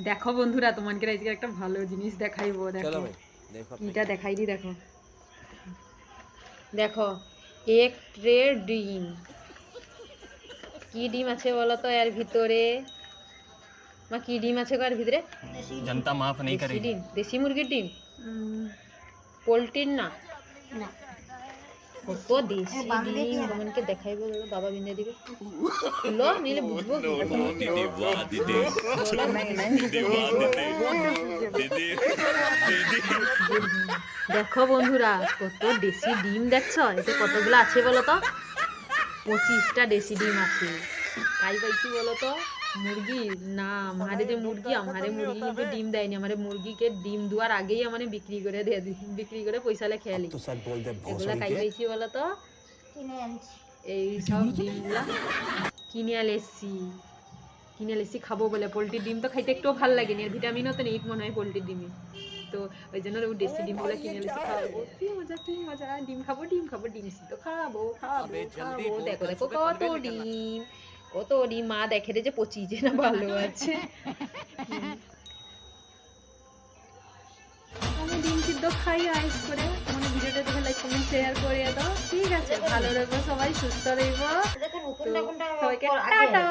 দেখো বন্ধুরা তোমাকে আজকে একটা ভালো জিনিস দেখাইবো। দেখো কিটা দেখাইলি, দেখো দেখো এক ট্রে ডিম। কি ডিম আছে বলো তো এর ভিতরে? মা কি ডিম আছে এর ভিতরে? जनता माफ नहीं करेगी। ডিম, দেশি মুরগির ডিম, পোল্ট্রির না। কত দেশি ডিম তোমাকে দেখাইবো, বাবা বিনে দিবে। লো নিলে বুঝবো দেখো বন্ধুরা কত দেশি ডিম দেখছো, এতে কতগুলো আছে বলো তো? 25টা দেশি ডিম আছে। তাই পাইছি বলো তো? মুরগি না, আমারে যে মুরগি, আমারে মুরগি কিন্তু ডিম দেয়নি। আমারে মুরগিকে ডিম দেওয়ার আগেই মানে বিক্রি করে দিয়ে দিই, বিক্রি করে পয়সা লে খেয়ালি। এগুলা কাই পাইছি বলো তো? এই সব ডিমগুলা কিনে এসছি, কিনে এসছি খাবো বলে। পোলট্রির ডিম তো খাইতে একটু ভালো লাগে না, ভিটামিনও তো নেই মনে হয় পোলট্রির ডিমে। তো ওই জন্য দেশি ডিমগুলো কিনে এসে খাবো। কি মজা কি মজা, ডিম খাবো ডিম খাবো, ডিম সিদ্ধ খাবো খাবো খাবো। দেখো দেখো কত ডিম, কত ডিম। মা দেখে রে যে পচিছে না ভালো আছে। আমি ডিম সিদ্ধ খাই আইস করে। তোমাদের ভিডিওটা দেখে লাইক কমেন্ট শেয়ার করে দাও। ঠিক আছে, ভালো রইবো সবাই, সুস্থ রইবো। সবাইকে টাটা।